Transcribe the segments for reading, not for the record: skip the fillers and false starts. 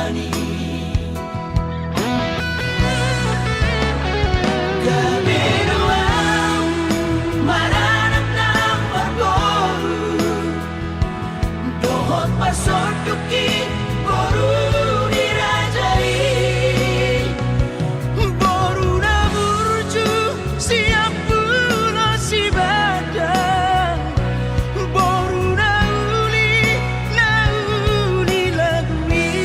Ani Kabiruang maranam ng barboru Dohot pasod duki boru dirajai Boru na burju siap pula si badan Boru na uli lagui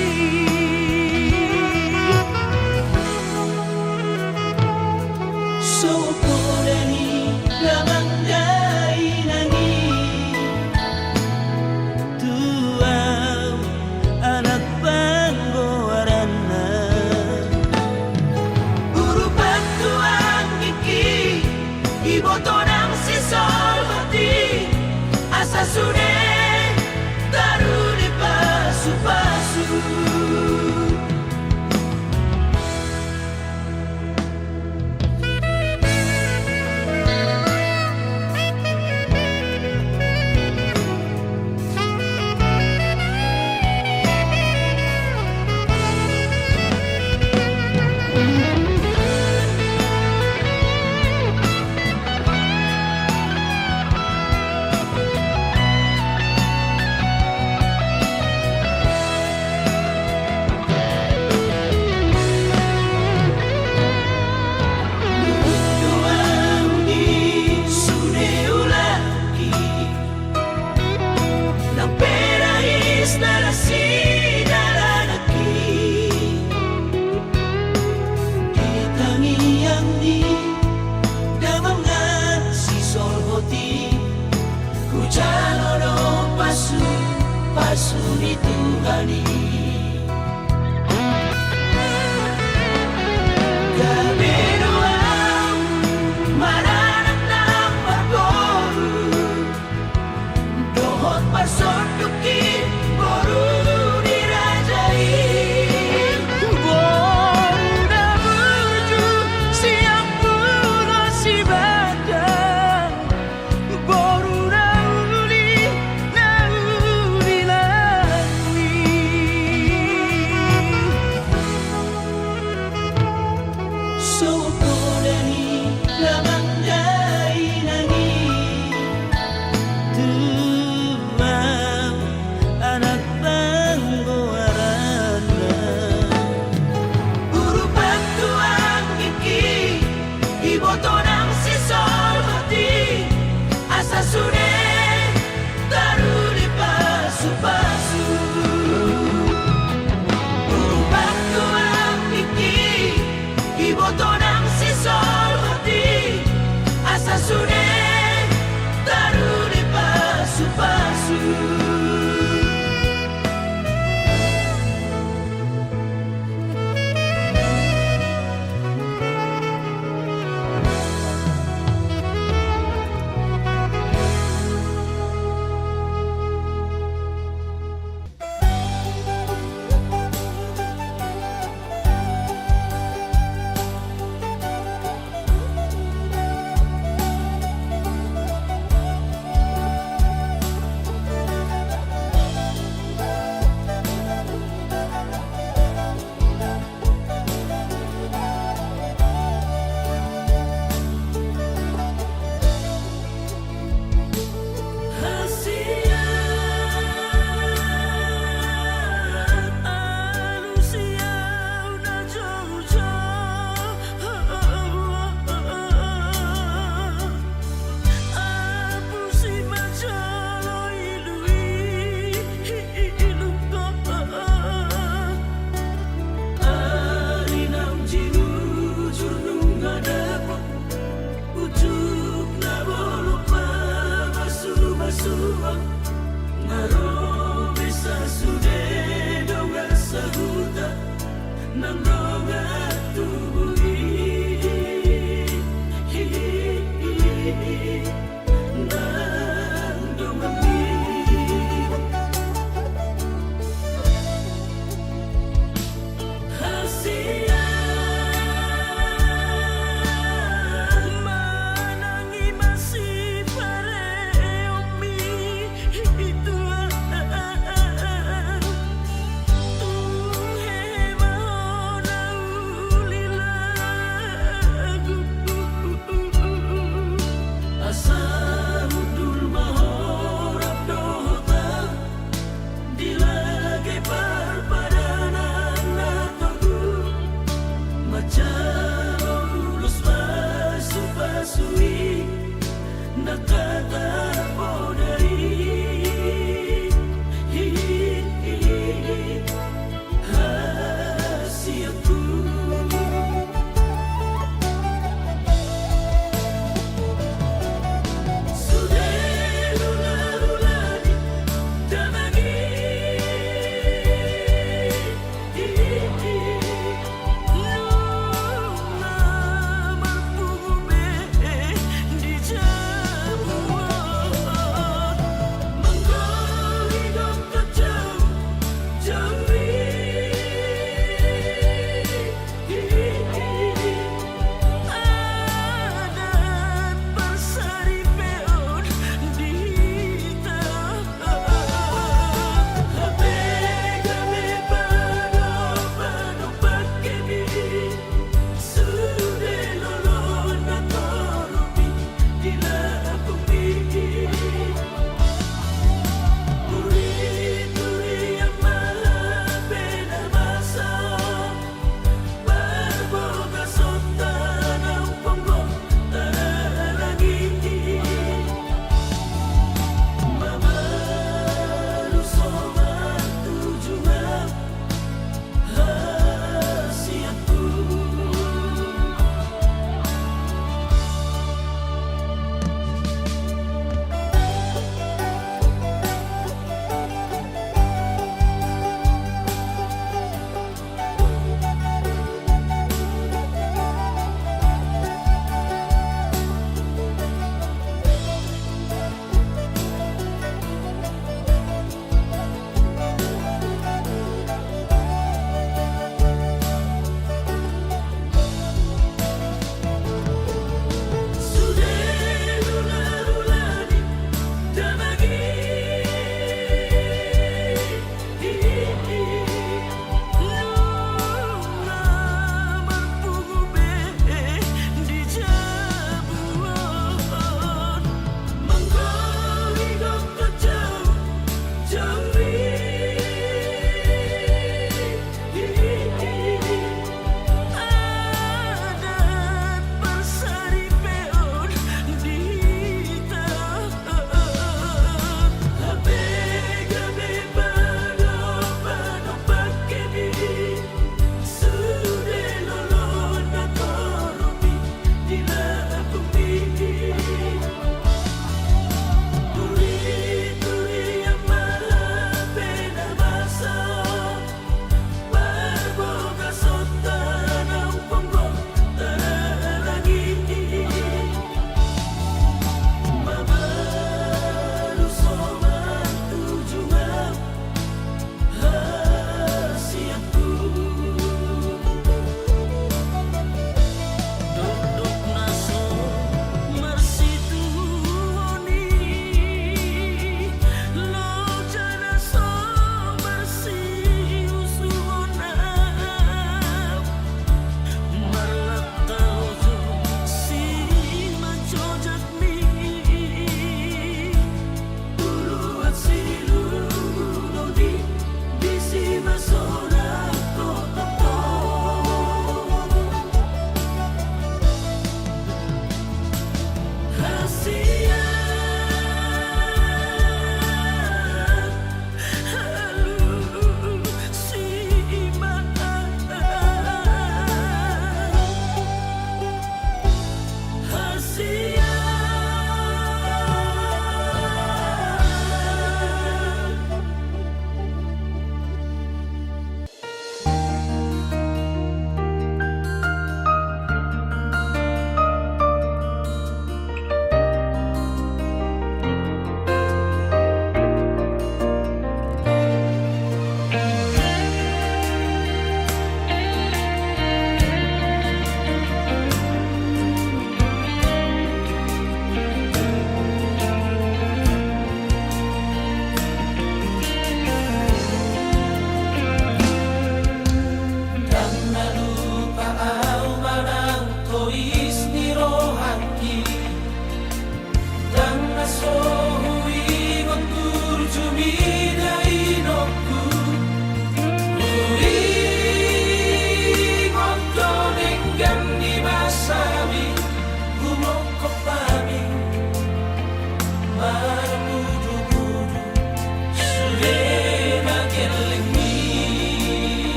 So polani lamanggai nani Tuau anak panggoarana Uru patuang gigi Iboto ng sisol hati Asa sune taru di pasu-pasu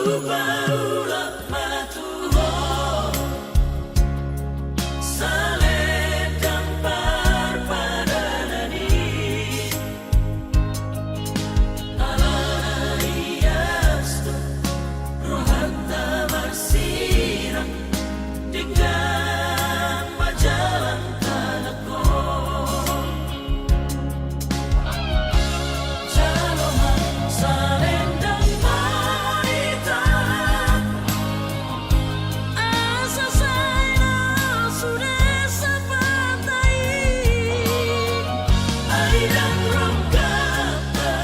baulah matullah saledang parpadanani alana iastu rohanta bersirang dengan majalah tanahku Jaloma salendang marita asa saya sudah sepatai airang rongkata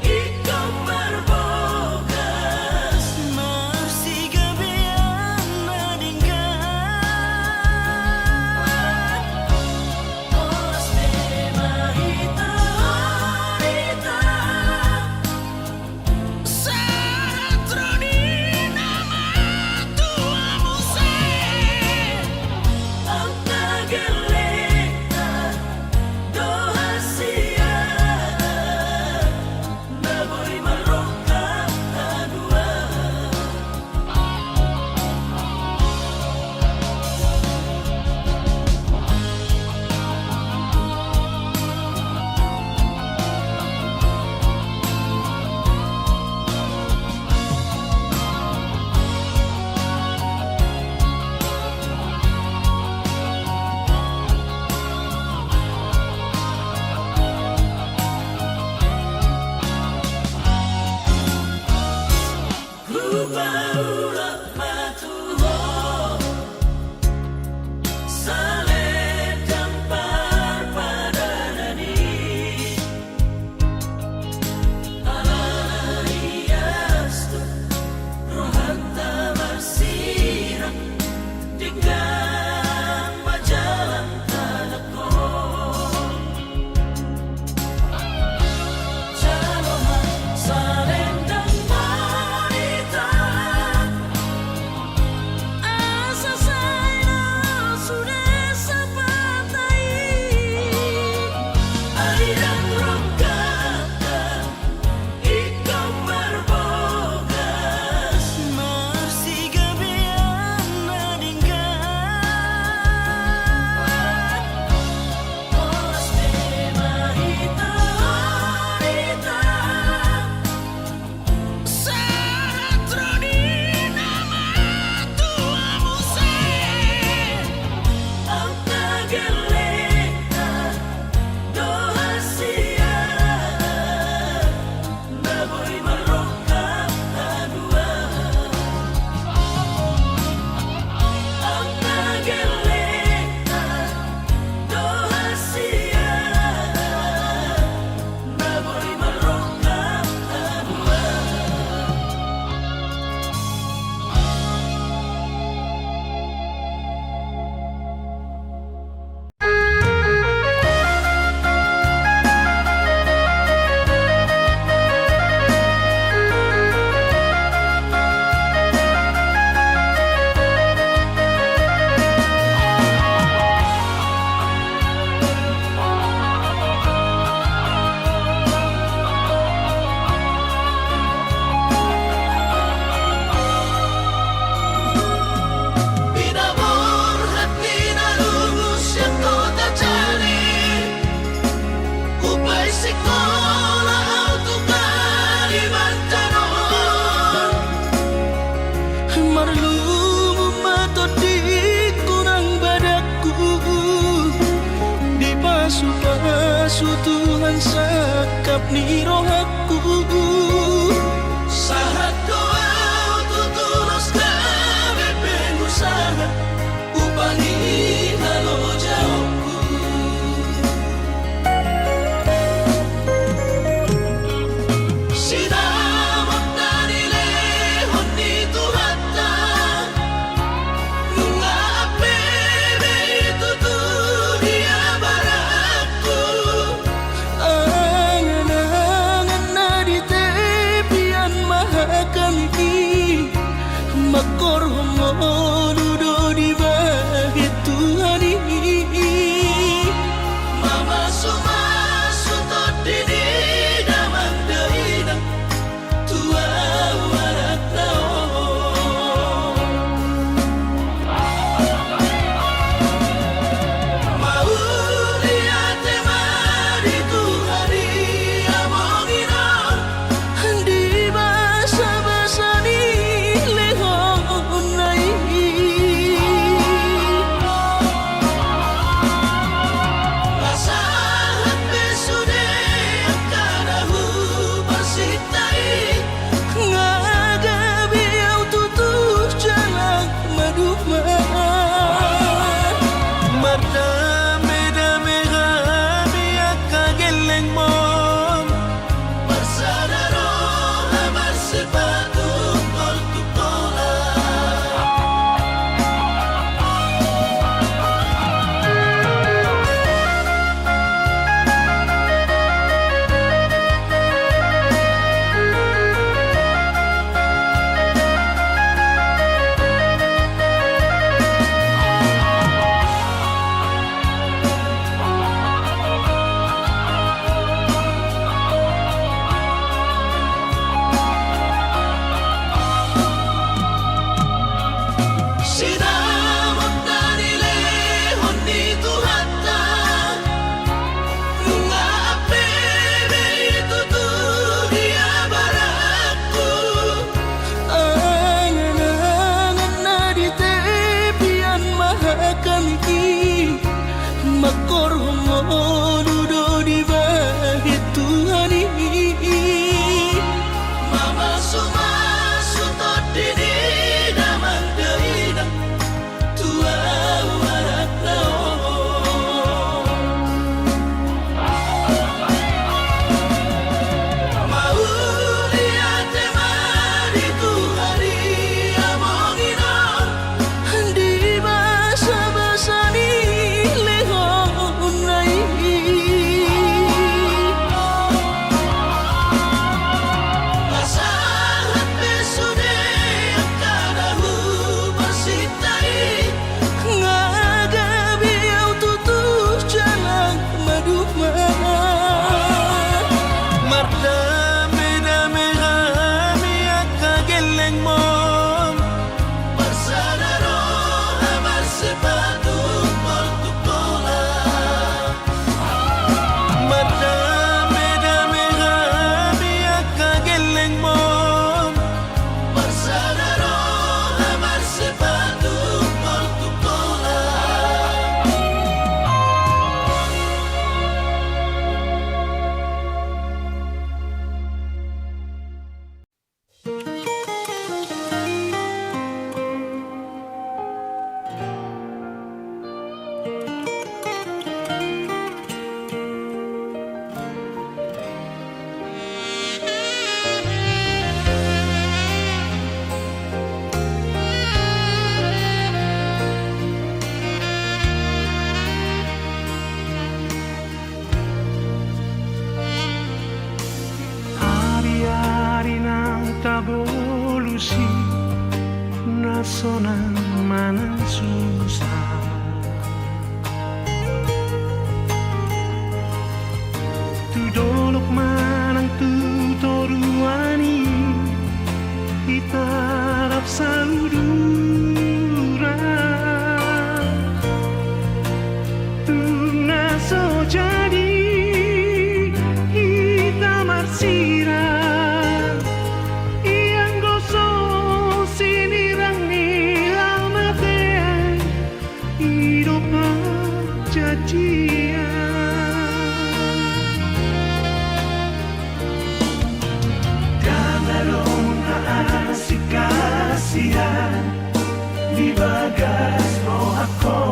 ikau berbogas masih gabian nadingkan oras memahita harita sarat roni nama tuamu se Anta geleta doa sia Naboi marongka adua baulah matullah saledang parpadanani alana iastu rohanta bersirang dengan majalah tanahku Jaloma salendang marita asa saya sudah sepatai airang rongkata ikau berbogas masih gabian nadingkan oras memahita harita sarat roni nama tuamu se Anta geleta doa sia Naboi marongka adua Anta geleta doa sia Naboi marongka adua Binabur hati nalubos yang kota cari Upay sekolah auto kalimantanon Marlumu mato di kurang badaku Di pasu-pasu Tuhan sakap ni rohaku Sahat doa tutulos kami pengusaha Upani halo jawabku Sinamot na nilehon ni Tuhata Nunga apebe itu dunia baratku Angan-angan na di tepian mahaka 苦しいnasonan manan susah tu dolok manang tu toruani hitarap saudura tu naso jadi hitam arsira di bagas roh aku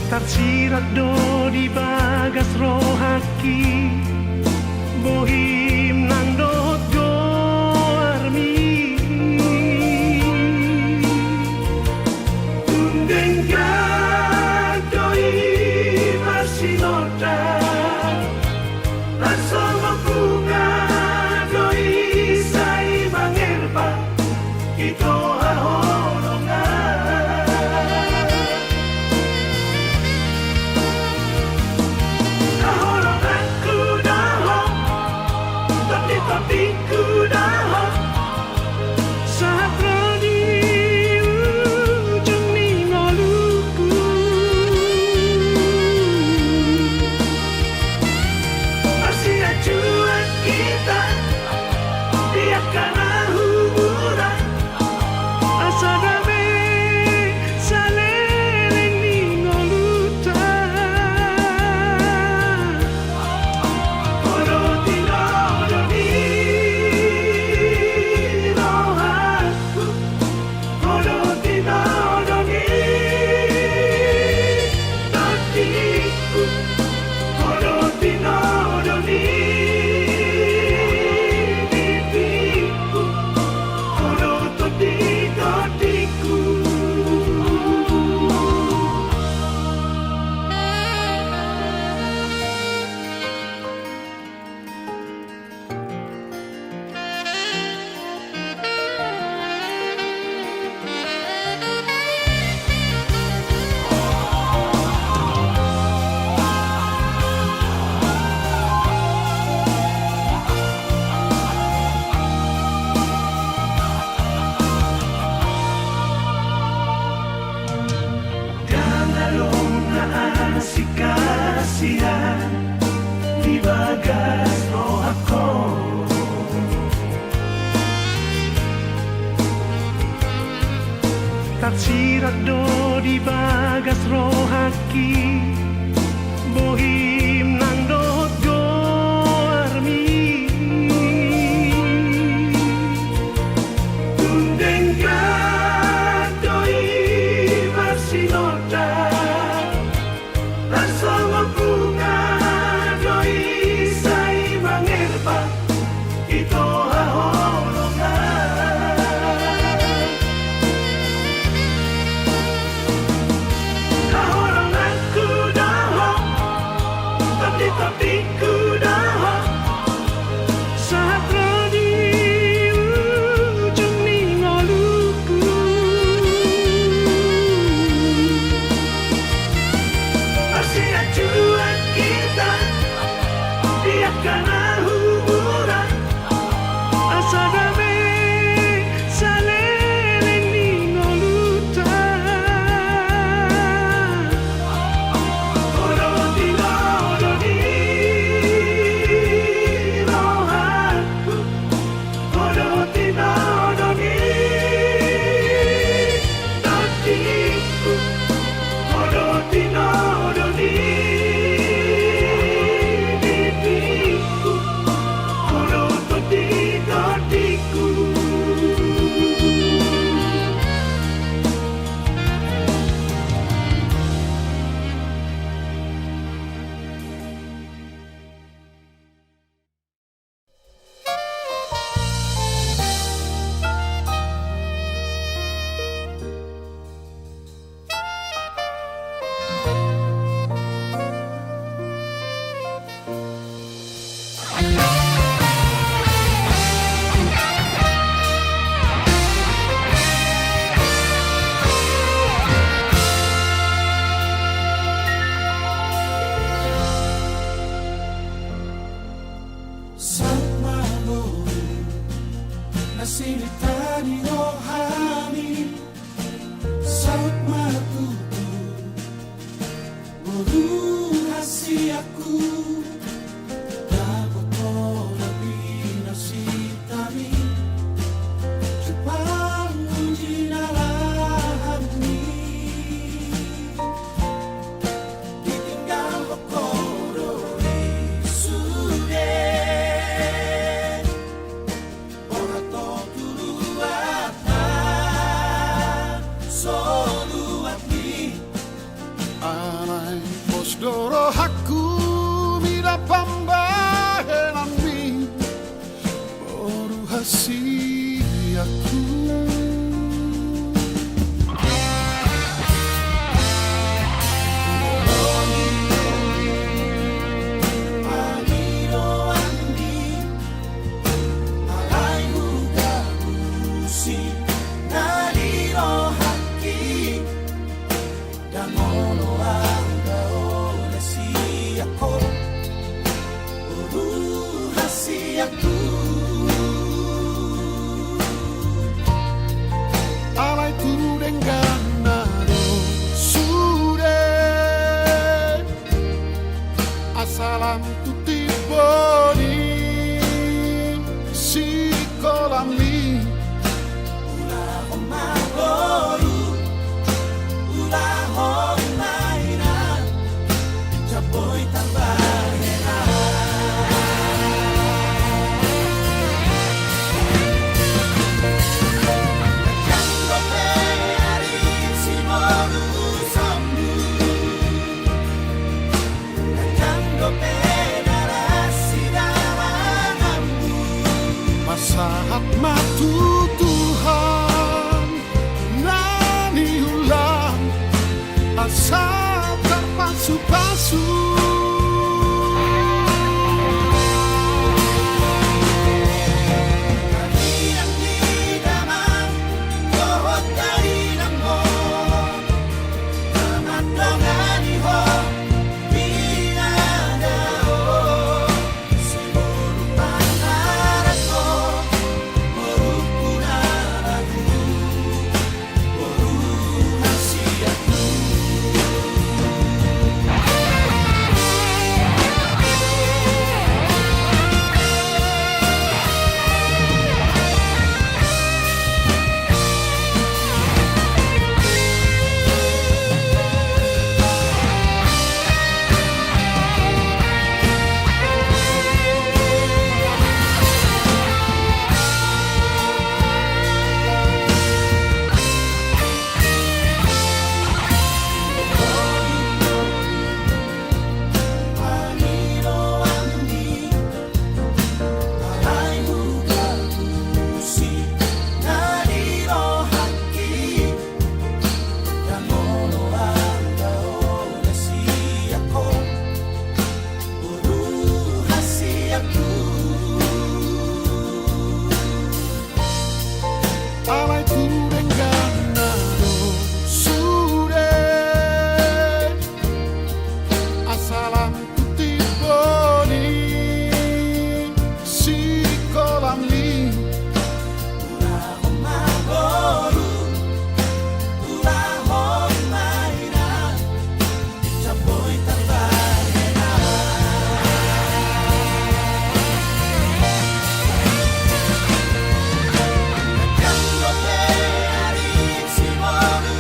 tersirat do di bagas roh haki bohim nang dot goarmi tundengkan doi masih noda langsung membuka ito ahorongan ku daho tapi ku daho saat di ujung ningoluku masih acuan kita biarkan si kasihan di bagas roh aku tersirat do di bagas roh haki bohim nang dot goarmi tundengkan doi masih noda tapi ku daho saat di ujung ningoluku masih acuan kita biarkan hubungan asa damai saleleng ningoluta Dodi silitani rohani saut matutu Muru hasiaku dapat lebih nasitami Jepang jinalahami ditinggal lokoro isude Orato tuluata soluati Alay posdoro haku mira pambahenami Boru hasiaku Alay tu denganaro sude asalam tu tiboni si kolami Ulah magoru ulah maina jaboy tambahena Jango peari simoru sambu Jango penarasi dalammu masahat matu Tuhan nani ulang asal terpasu-pasu yang di dalam kohot dari namo amat dongani ho binadao seluruh panarato merukunaraku boru hasiaku Alay tu denganaro sude asalam tu tiboni si kolami Magoru ulah maina jaboy tambahena Jango peari simoru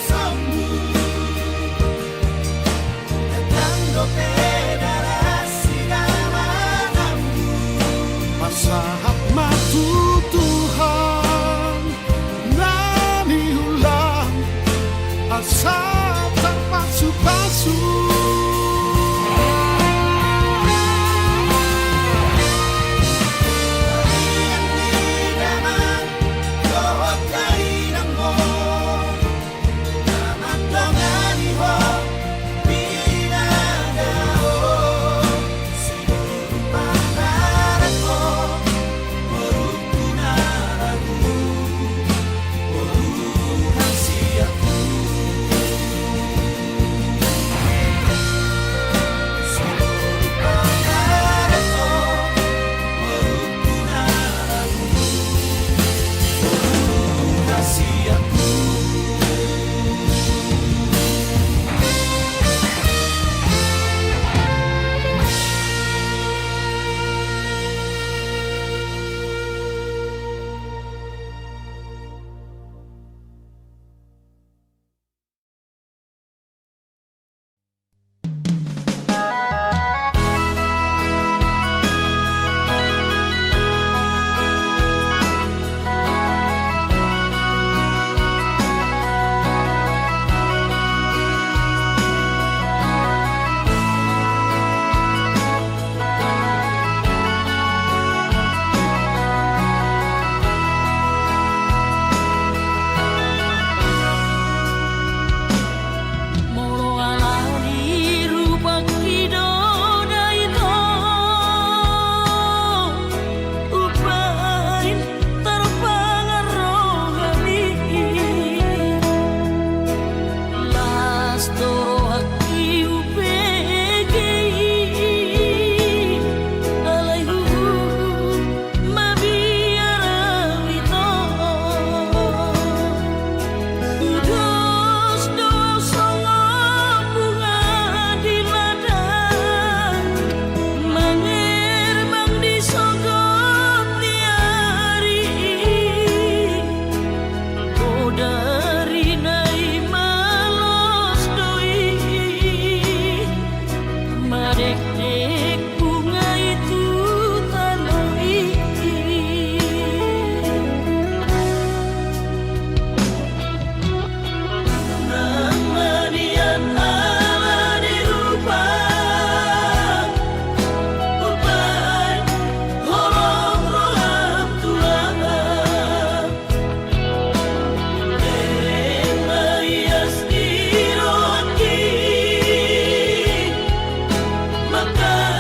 sambu Jango peari dek-dek bunga itu tanah iki. Namanian ala dirupa Upai horong roham tulang Dereng maias di roti Maka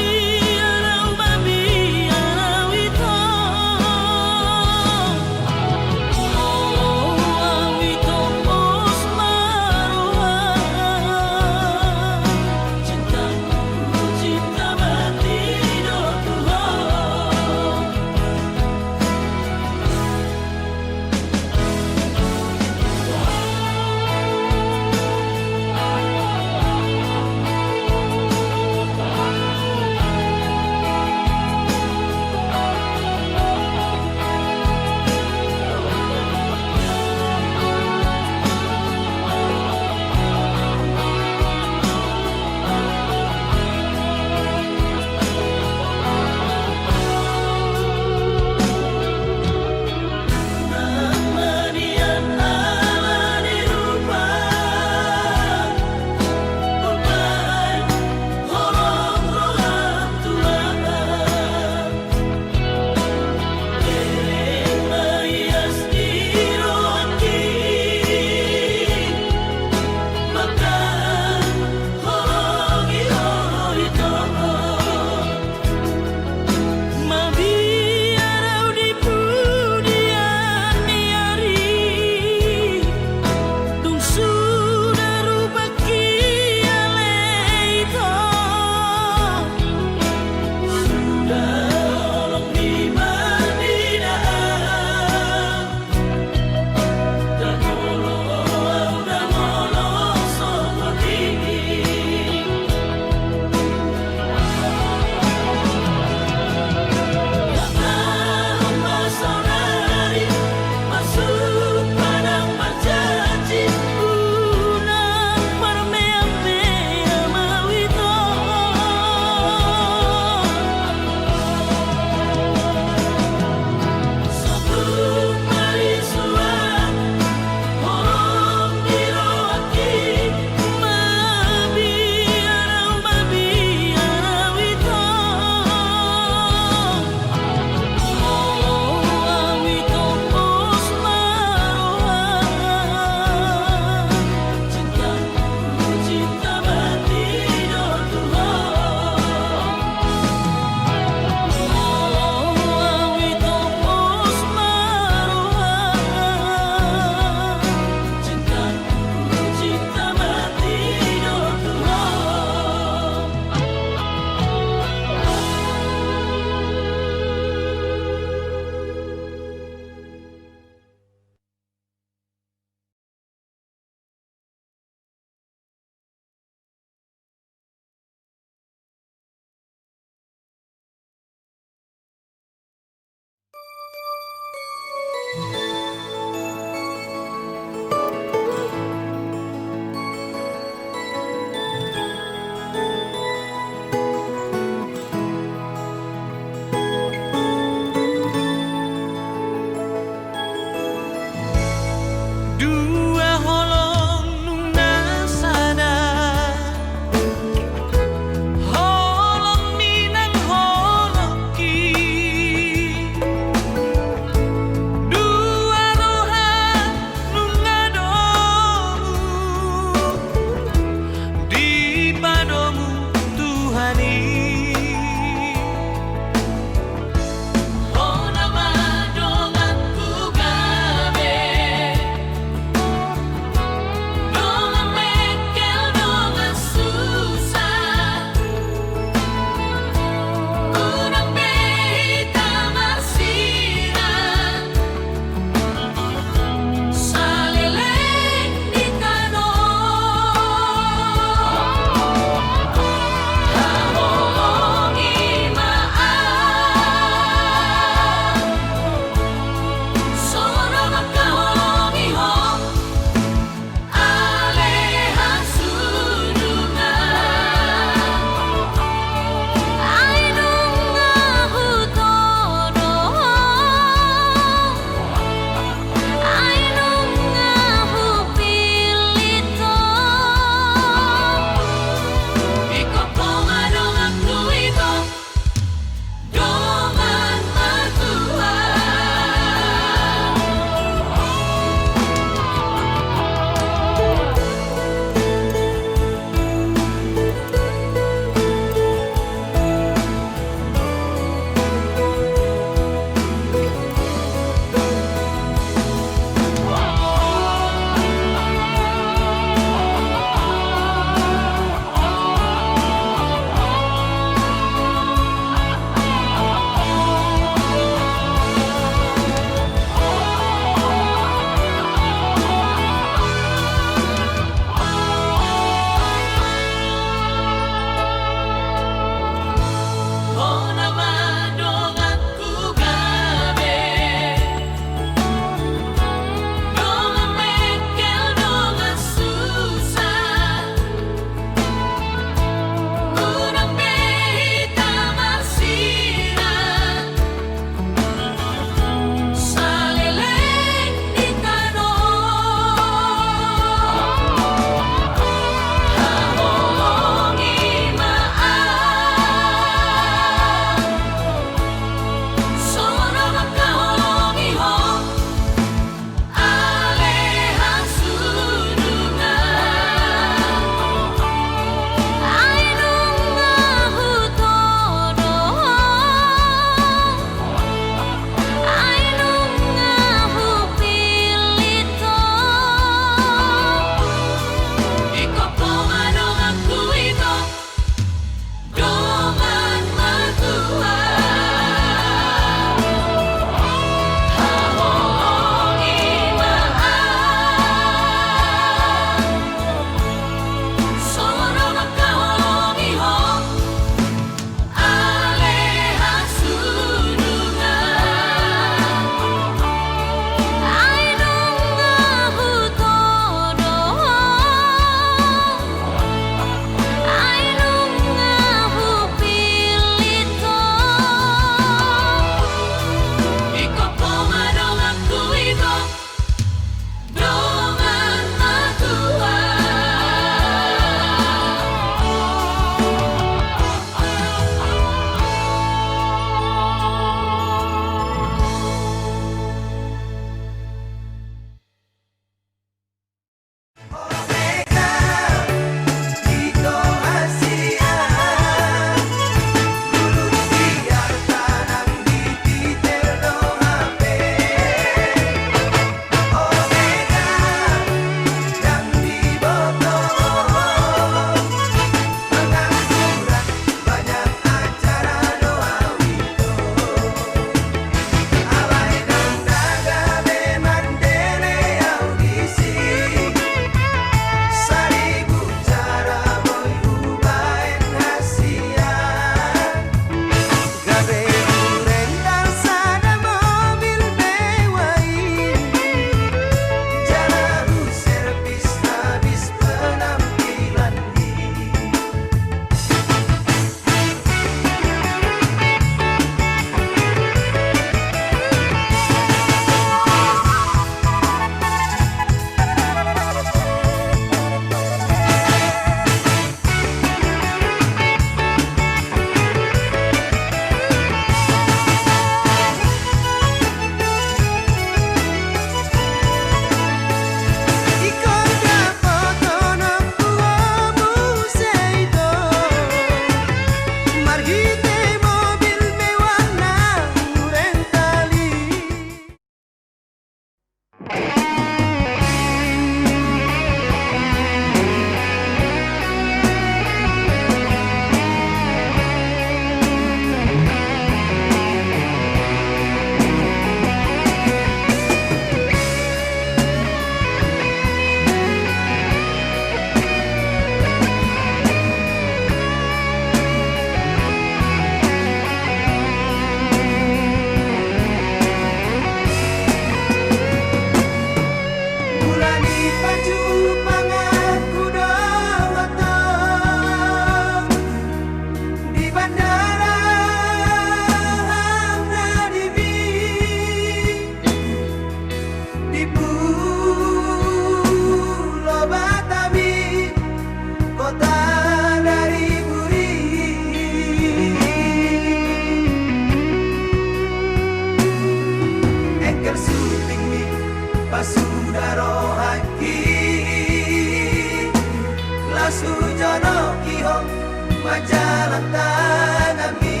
majalah tanami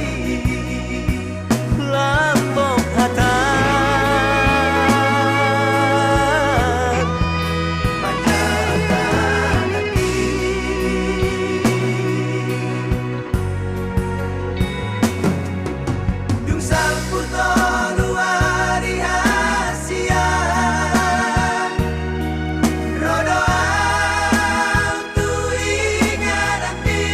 lambok hatan majalah tanami dung sampurno luari Asia rodo ang tuwing hanapi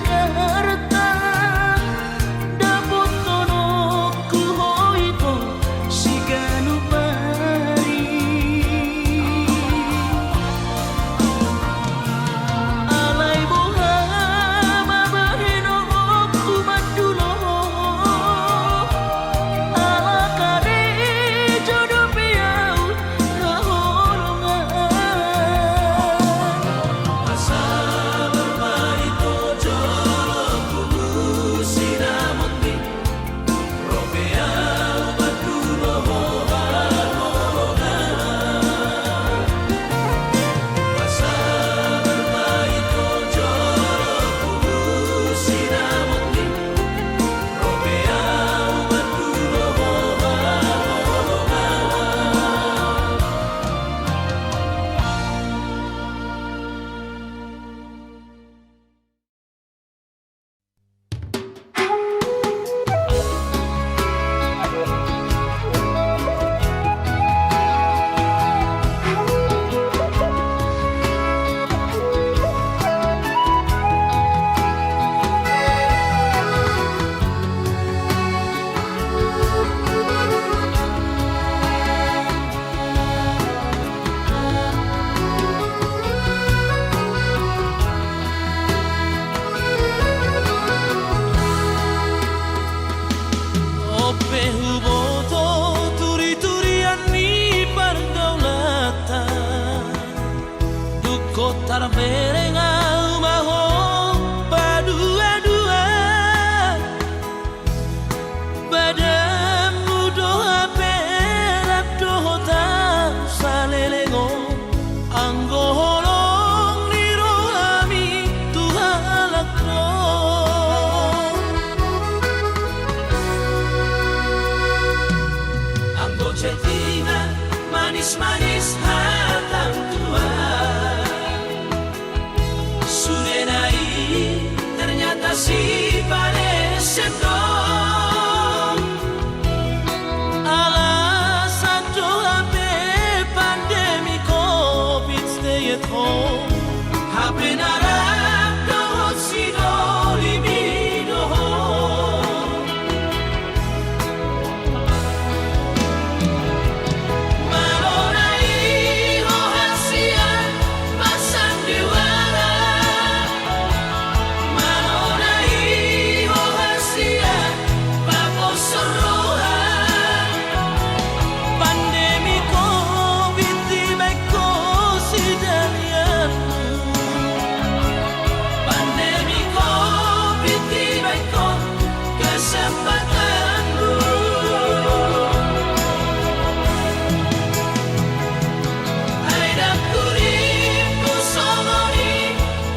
Jakarta Dapot tono ku hoito siganu pari Alay boha mabahino ku madulo Ala kare jodoh piau kaholongan Asa bermari tojo kubu sinamuti Robea batulo Asa bermari tojo kubu sinamuti Robea batulo Ope huboto turi-turian ni pergaulatan Duko tarberenga maho padua-dua Badamu doha perak dohota salelengo Anggo holong ni rohami tuhalak Anggo chattingan manis-manis hatam tua Sudenai ternyata si paresetong Alasan doa be pandemi COVID stay at home HP narap dohot si doli bidohon Malonai rohasian pasang diwara Malonai rohasian paposor rohan Pandemi COVID di meko sidalian Pandemi COVID tiba-tiba kesempatanmu Aida kuripku songoni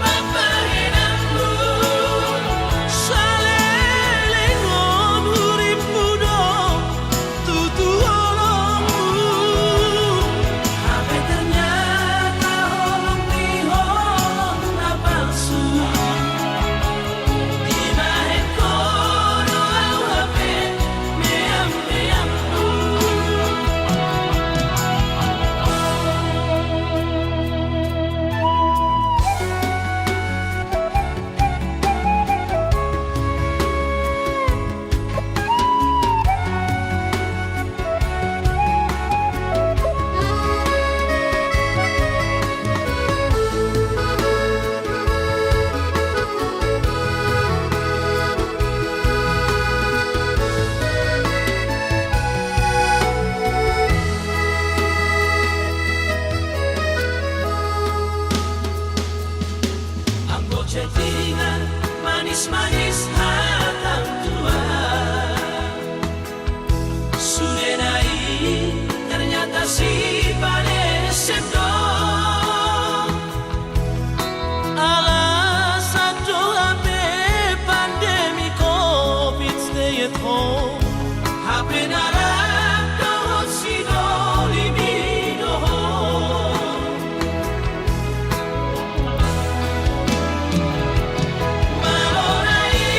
papahenangmu Salelengon urip muda tutu holongmu Sampai ternyata holong di holong na palsu Di bahet kono au HP meam-meammu Anggo chattingan manis-manis hatam tua Sudenai ternyata si paresetong Alasan doa be pandemi COVID stay at home HP narap dohot si doli bidohon Malonai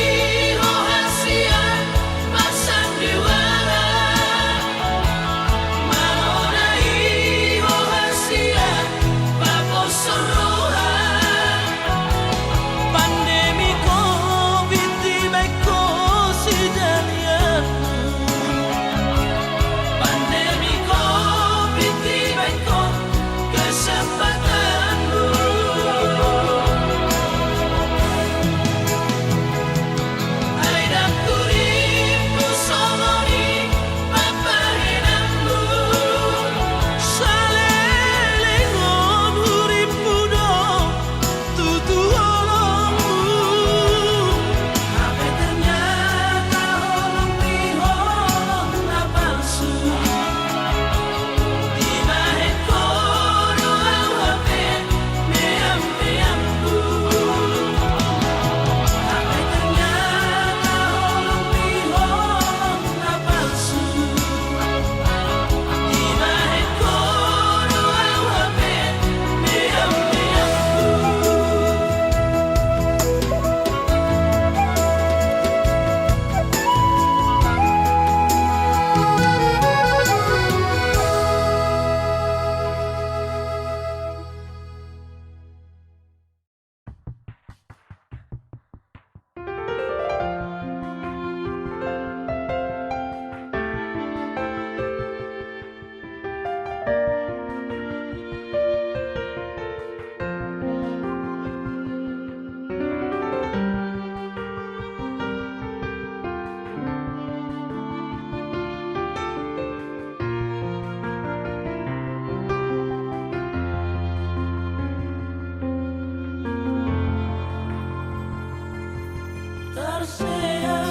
Marsea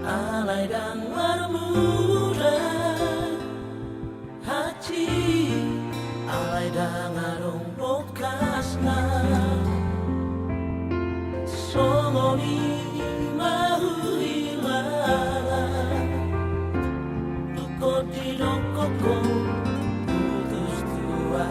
alai dan marmura hati alai dan arung bokasna songoni mahuilala tukot di dokoko putus tua.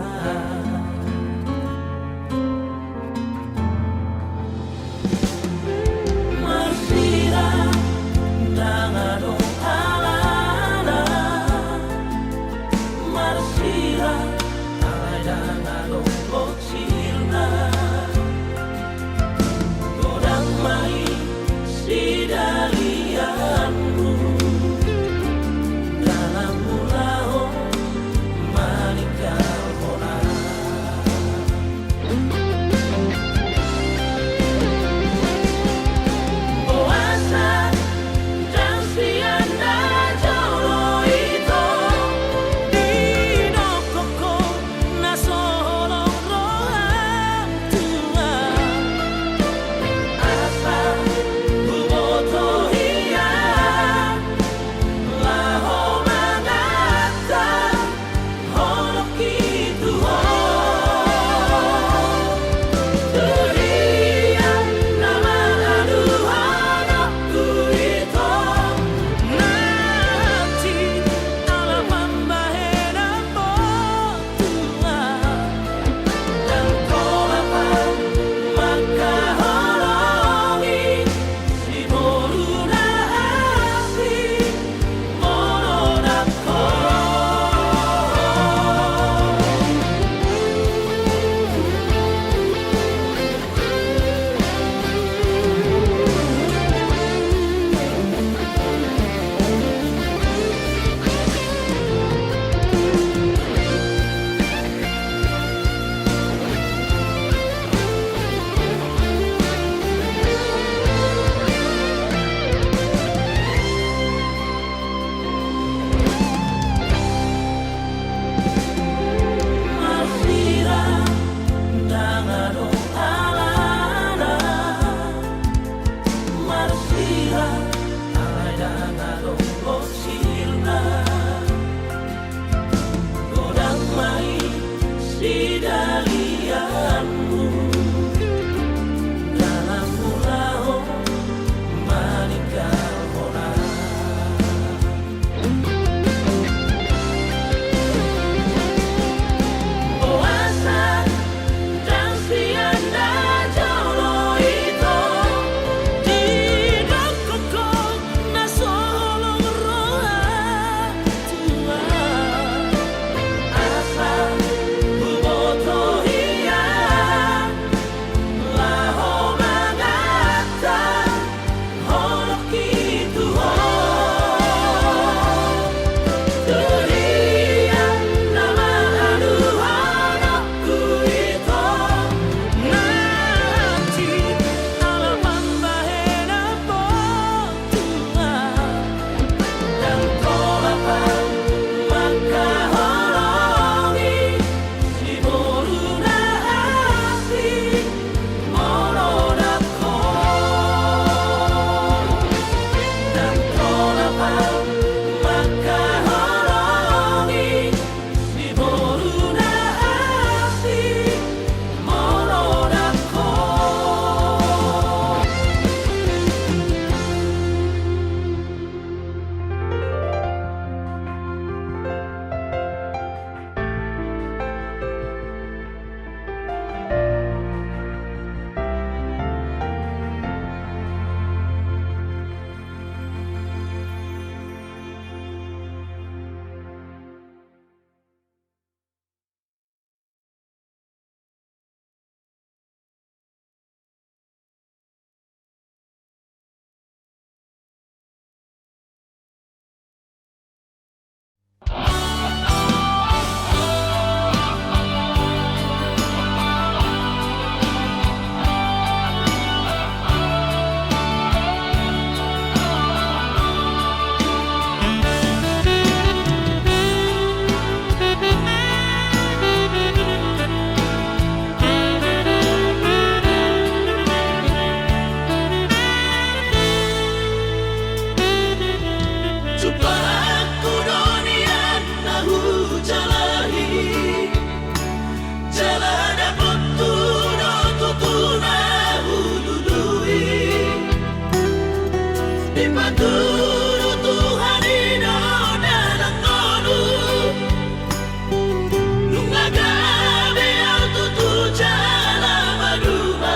Ipaturo Tuhan ino dalam kono Lungagabi ang tutuja lamaduma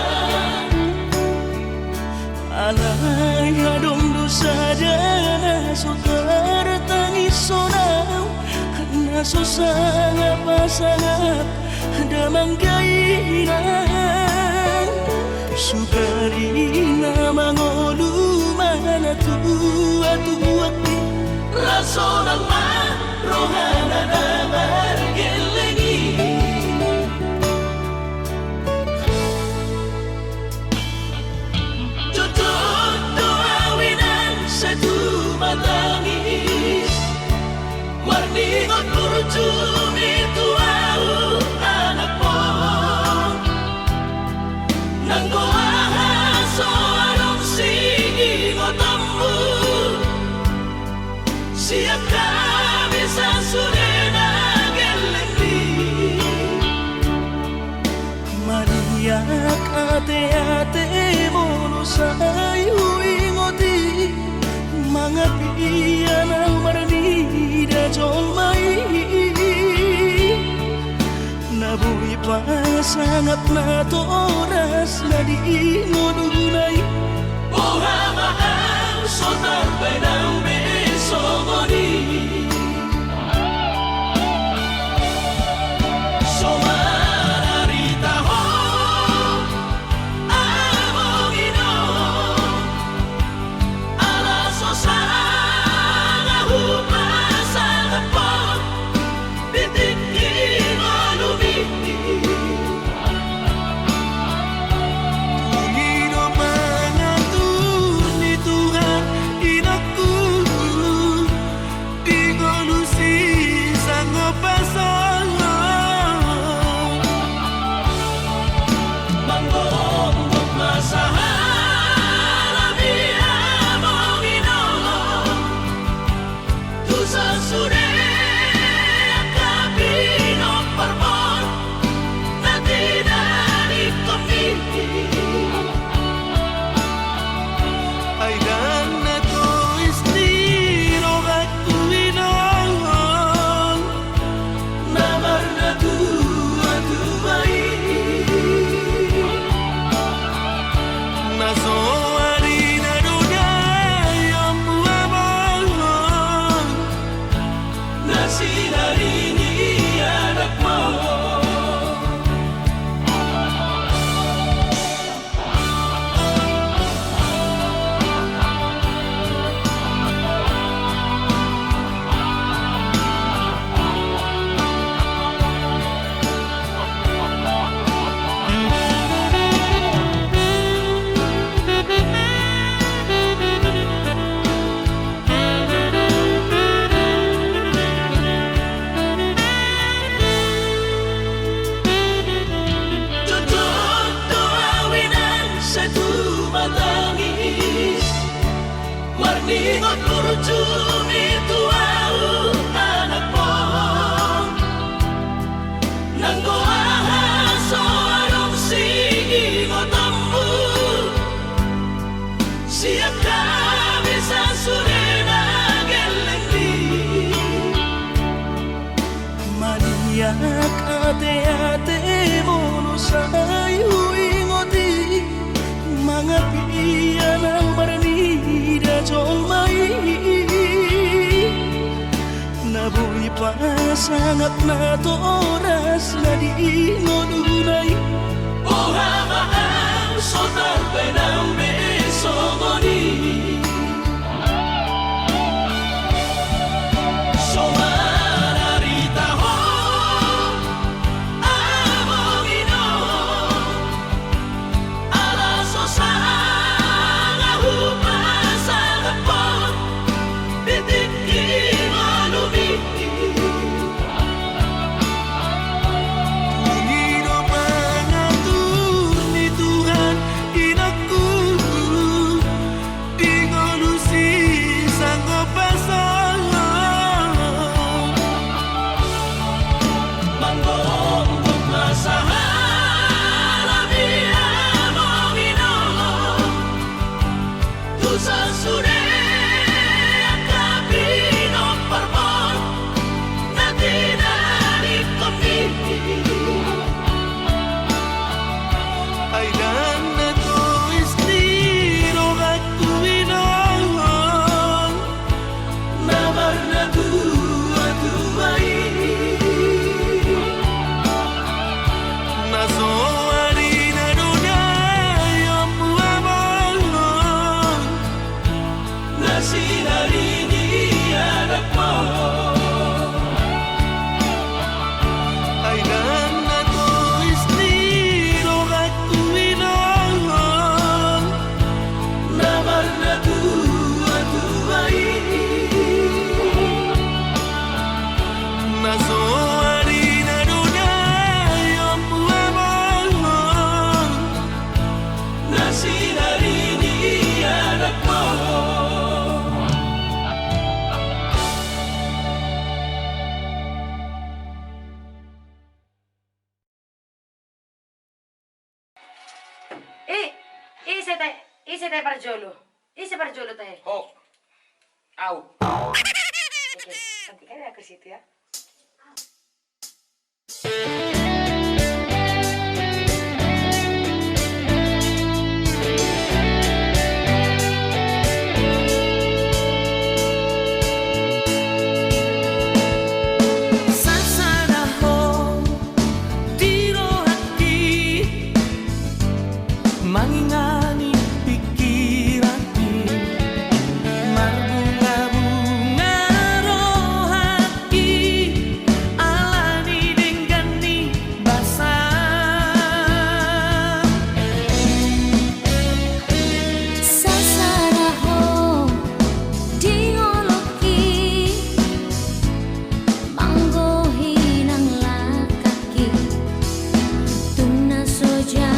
Alay adong dosa dana so tertangis sonau naso sangat pasangat damang gairang sugari na mangolu mana tua Raso ng marohana na margelengi Tutut doawinan sa tumatangis Warningot kurjumi tuau anak mo Nang goahaso anong singingotammu Siap kami sa surena gelengdi Mariak ate-ate mono sayu ingoti Mga piyan ang maranida jolmai Nabuhi pa sangat na to oras na di mo dunay Buhamahang sotar ng beso mo ni Somararita ho among ino Alaso sa humasan po Titikin mo lumiti Ino mga ni Tuhan inaku di ngolusi sango pasolo Manggong masahala among ino Tu sa sure kapino parmon na tinanip kami ay dan na to istiro aku inon Namar na tuwa-tuway naso harina dunay ang buhamon na sinarini anak mo Tutut doawinan sa tumatangis Warningot kurjumi tuau anak mo Nang goahaso anong singingotammu Siap kami sa surena gelengdi Mariak ate-ate mono sayu ingoti Mga piyan ang maranida jolmai Nabuhi pa sangat na to oras na di mo dunay Buhamahang sotar ng beso mo ni Somararita ho among ino Alaso sa humasan po Titikin mo lumiti Ino mga ni Tuhan inaku di ngolusi sango pasolo Manggong masahala among ino Tu sa sure Ini seperti jolo teh. Hok. Out. Oke, cantikkan ya ke situ ya. Mangingani pikiranku marbunga-bunga rohaki alani denggani basah sasaraho dioloki manggohinang lakaki tuna soja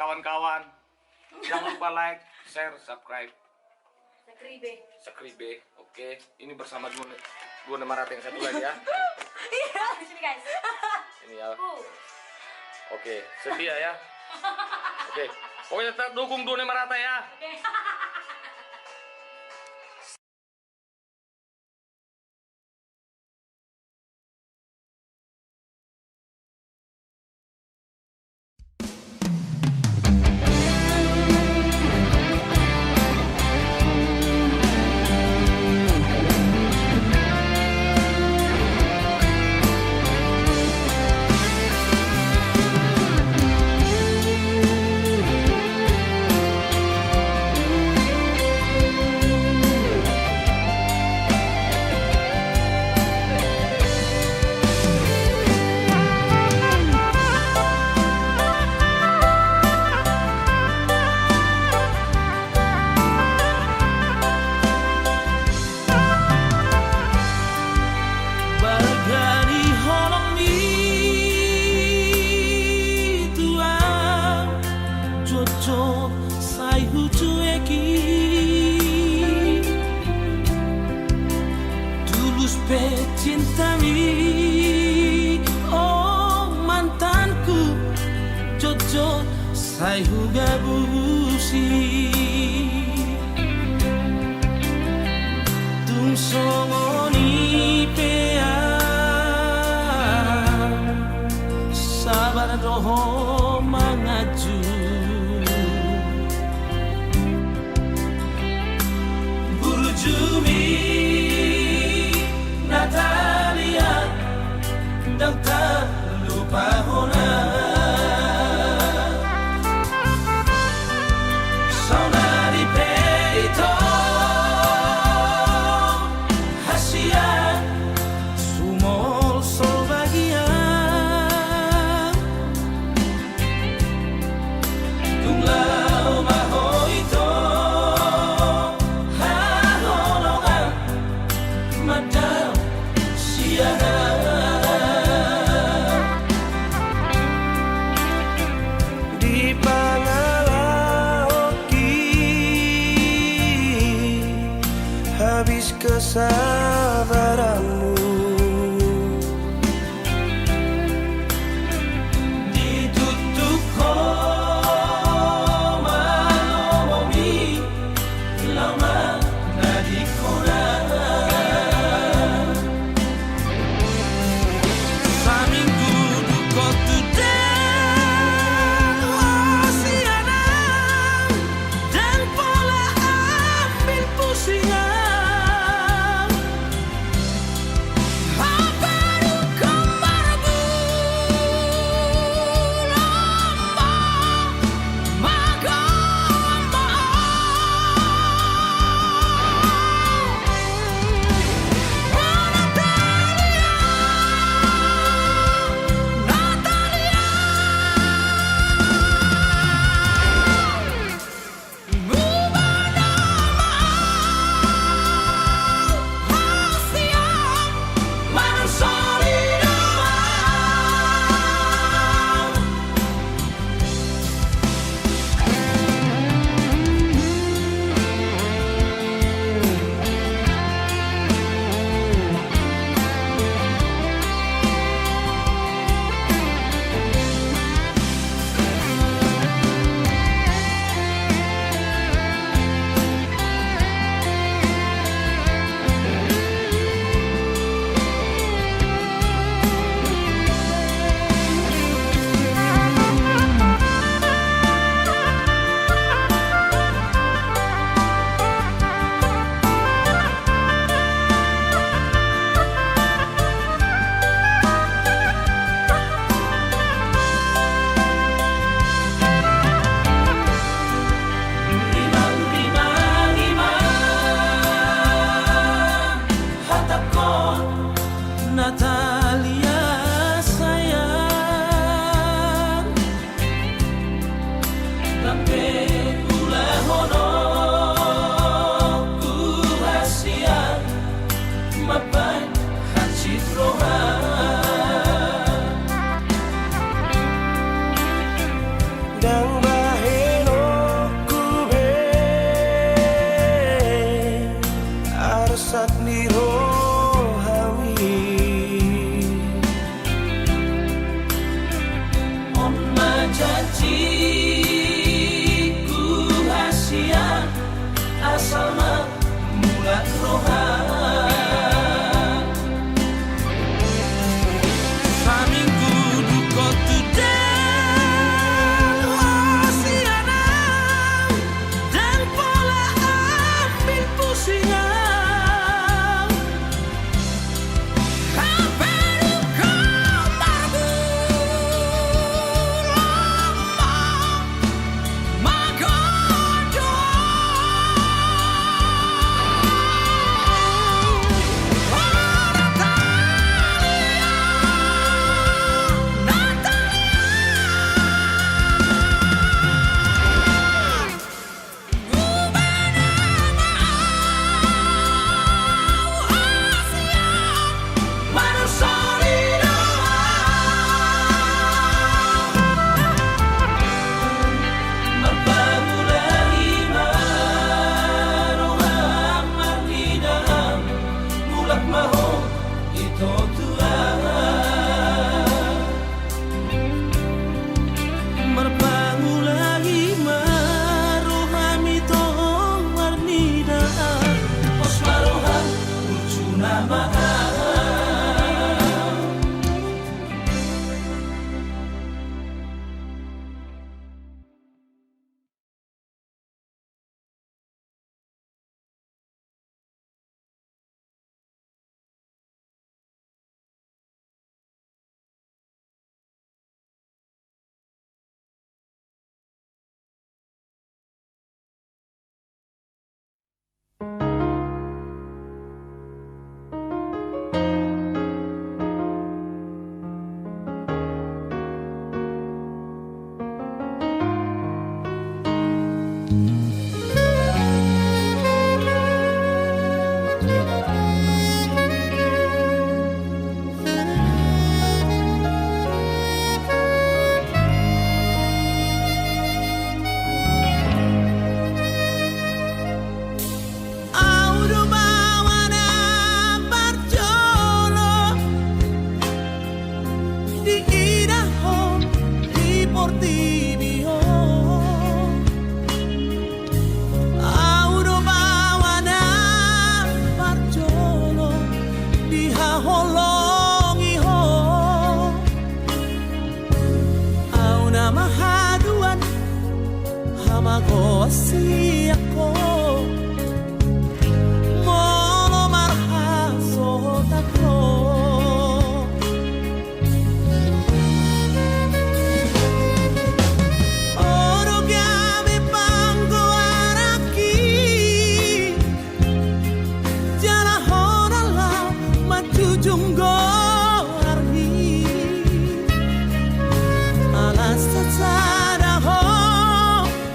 kawan-kawan. Jangan lupa like, share, subscribe. Sekribe. Oke, ini bersama dua Marata yang satu lagi ya. Iya, di sini guys. Ini ya. Oke, setia ya. Oke, pokoknya tetap dukung dua Marata ya. sai huga busi tung songoni pea sabar doho mangaju Burjumi Natalia dan tak lupa hona Saudari Peito Hasia Sumol Solbagia Tunglau Mahoito Hanolongan Madam Siara Di Pangalaoki habis kesabaranmu ditutup koma lomomi lama nadikona saminggu duko tudang wasiana dan pola ambil pusingan Natalia sayang tapi kula hono ku hasia mapai hacit roha dan baheno ku be arsak niro janjiku hasia asal mulat roha saminggu duko tudang wasiana dan pola ambil pusingan kaperu kau marbul portibio Auro bawana parjolo Diha holongi ho Auna mahaduan Hamagosi ako Molo marhaso tako Oro gabi panggo araki Jala horala majujunggo arhi Alas tatsada ho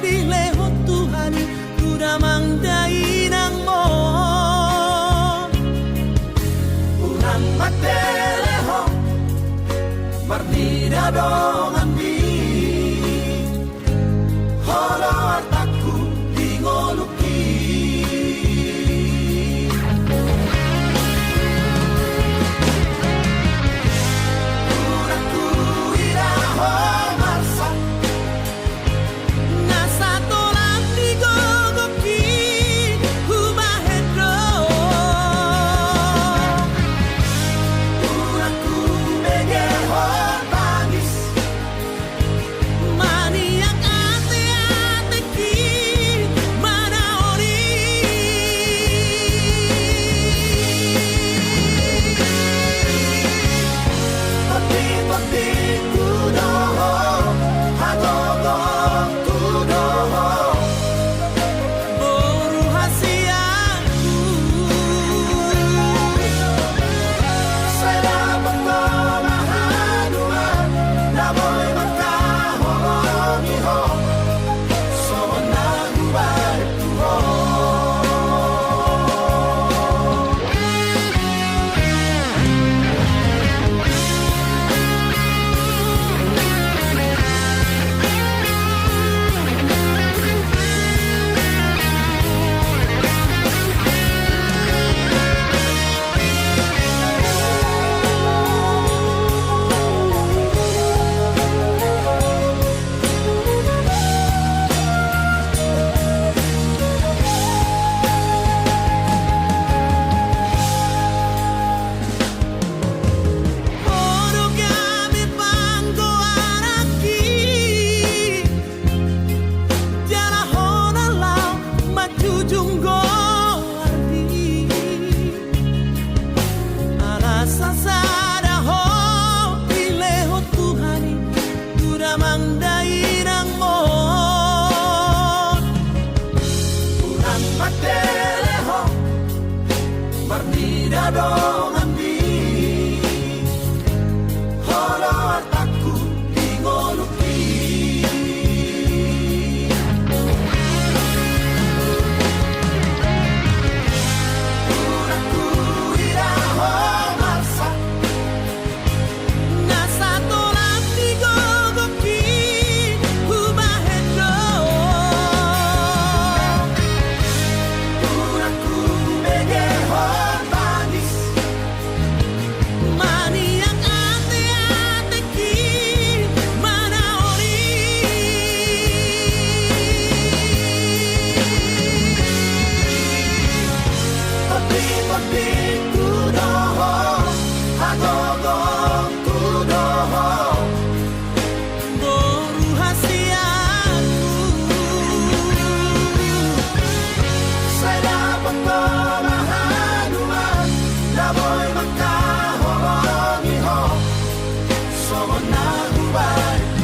Dileho Tuhan Kuda mangdai nang mo Urang mateleho Marnida dong ambi Holo artaku dingoluki Uraku iraho marsa Nasa tolang digogoki Humahedro Uraku begeho bangis Maniak ate-ateki Manaori Pati-pati kudoho Hagogo kudoho Boru hasiaku Saya pengomahaduan Namoy magkahongi ho So nagubalit ko ho Oro gabi panggo araki Jala honala majujunggo ardi Alasa sada ho Dileho Tuhani Kuda mangdai nang mo Urang mateleho Marnida dong ambi Holo artaku dingoluki Uraku iraho marsa Nasa tolang digogoki Humahedro Uraku begeho bangis Maniak ate-ateki Manaori Pati-pati kudoho Hagogo kudoho Boru hasiaku Saya pengomahaduan Namoy magkahongi ho So nagubalit